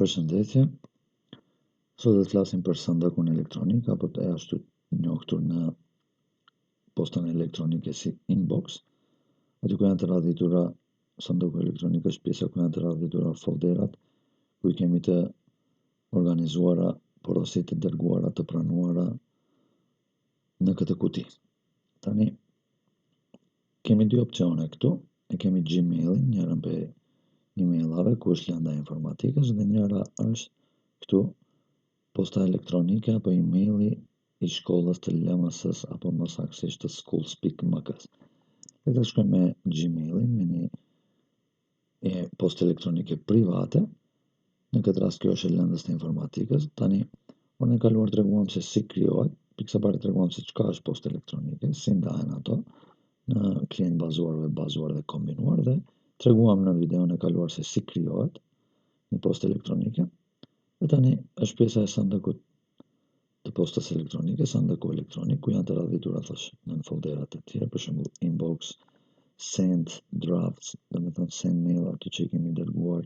Përshëndetje, sot do të flasim për sandakun elektronik apo të ashtu njohur në postën elektronike si inbox. Aty ku janë të radhitura sandaku elektronik është pjesa ku janë të radhitura folderat, ku i kemi të organizuara porosit të dërguara të pranuara në këtë kuti. Tani kemi dy opcione këtu, e kemi Gmailin, njërën për emailave ku është lënda informatikës dhe njëra është këtu posta elektronike apo emaili i shkollës të LMS-s apo më saktësisht të schools.mk-s. Le ta shkojmë me Gmailin, me një postë elektronike private. Në këtë rast kjo është e lëndës të informatikës. Tani, unë e kaluar treguam se si krijohet, pikë pare treguam se çka është postë elektronike, si ndahen ato në klient bazuar, web bazuar dhe kombinuar dhe treguam në videon e kaluar se si krijohet një postë elektronike. Dhe tani është pjesa e sandakut të postës elektronike, sandaku elektronik, ku janë të radhitura në folderat e tjera, për shembull inbox, send, drafts, do të thonë send mail, ato që i kemi dërguar,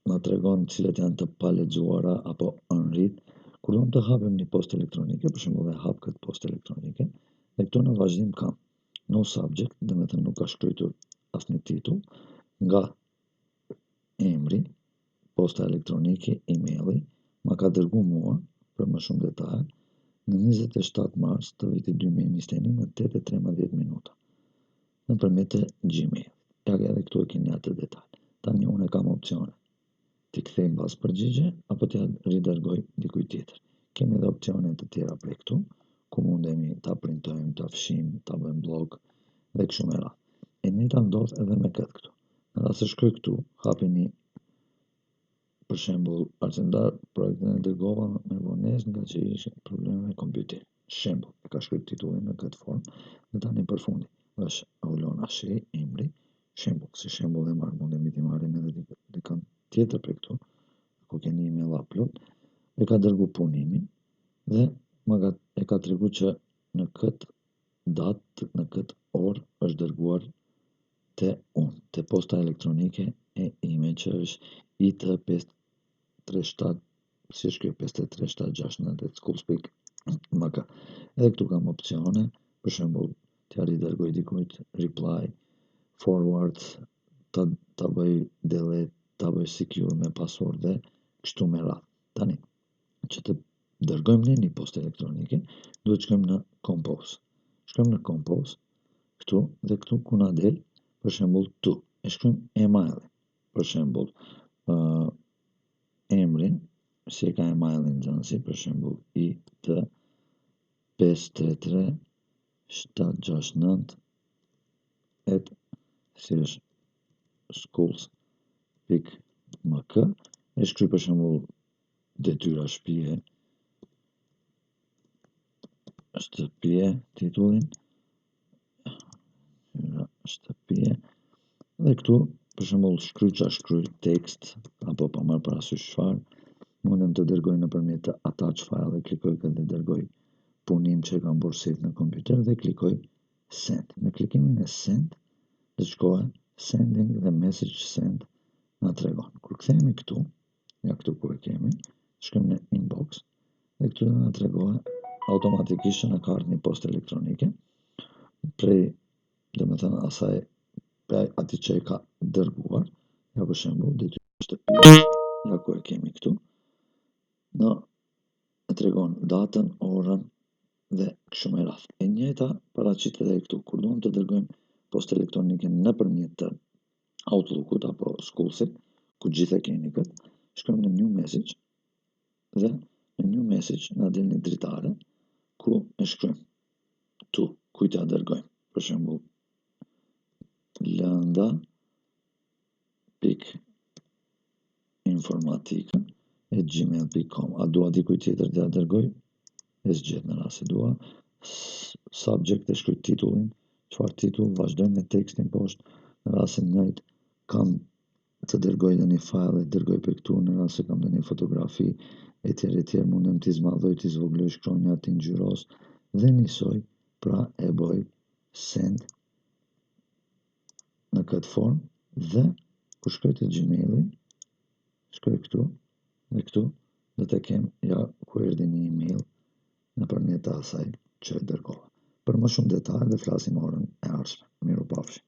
na tregon cilat janë të palexuara apo unread. Kur do të hapim një postë elektronike, për shembull e hap këtë postë elektronike, dhe këtu në vazhdim kam no subject, do të thonë nuk ka shkruar asnjë titull, nga emri, posta elektronike, emaili, ma ka dërgu mua për më shumë detaje në 27 mars të vitit 2021 në 8:13 minuta nëpërmjet të Gmail. Ja edhe këtu e keni atë detaj. Tani unë kam opsione t'i kthej mbas përgjigje apo t'ja ridërgoj dikujt tjetër. Kemi edhe opsione të tjera prej këtu, ku mundemi ta printojmë, ta fshim, ta bëjmë blog dhe kështu me radhë. E njëjta ndodh edhe me këtë këtu. Në rast se shkoj këtu, hapi një për shembull, arxendar projektin e dërgova me vonesë nga që ishin probleme me kompjuterin. Shembull, e ka shkruar titullin në këtë formë dhe tani përfundi është Aulona Shej, emri, shembull, si shembull e marr, mundemi t'i marrim edhe dikën tjetër për këtu, ku keni email upload, e ka dërgu punimin dhe e ka tregu që në këtë datë, në këtë orë është dërguar te unë, te posta elektronike e ime që është IT537, si është kjo 53769 schools.mk. Edhe këtu kam opsione, për shembull, t'ja ridërgoj dikujt, reply, forward, ta bëj delete, ta bëj secure me password dhe kështu me radhë. Tani, që të dërgojmë një postë elektronike, duhet shkojmë në compose. Shkojmë në compose, këtu dhe këtu ku na del, për shembull tu, e shkruajmë emailin. Për shembull, emrin, si e ka emailin nxënësi, për shembull IT 533 769 si është schools.mk, e shkruaj për shembull detyra shtëpie, titullin, shtëpie, dhe këtu, për shembull, shkruaj tekst, apo pa marrë parasysh çfarë, mundem të dërgoj nëpërmjet të attach file dhe klikoj këtë dhe dërgoj punim që e kam bërë save në kompjuter dhe klikoj send. Me klikimin e send, dhe shkohet sending dhe message send na tregon. Kur kthehemi këtu, ja këtu ku e kemi, shkojmë në inbox dhe këtu na tregohet automatikisht që na ka ardhur një postë elektronike prej, domethënë asaj atij që e ka dërguar, ja për shembull, detyrë shtëpie, ja ku e kemi këtu, e tregon datën, orën dhe kështu me radhë. E njëjta paraqitet edhe këtu, kur duam të dërgojmë postë elektronike nëpërmjet të Outlookut apo Schoolsit, ku gjithë e keni këtë, shkojmë në new message dhe në new message na del një dritare ku e shkruajmë tu, kujt ja dërgojmë. Për shembull, lënda informatika@gmail.com. A dua dikujt tjetër t'ja dërgoj? E zgjedh në rast se dua. Subject e shkruaj titullin, çfarë titull, vazhdojmë me tekstin poshtë, në rast se njëjtë kam të dërgoj dhe një file e dërgoj për këtu, në rast se kam dhe një fotografi e tjerë, mundem t'i zmadhoj, t'i zvogloj shkronja, t'i ngjyros dhe njësoj, pra e bëj send në këtë formë dhe kur shkoj te Gmaili, Shkoj këtu dhe këtu do të kem ja ku erdhi një email nëpërmjet asaj që e dërgova. Për më shumë detaj dhe flasim orën e ardhshme. Mirupafshim.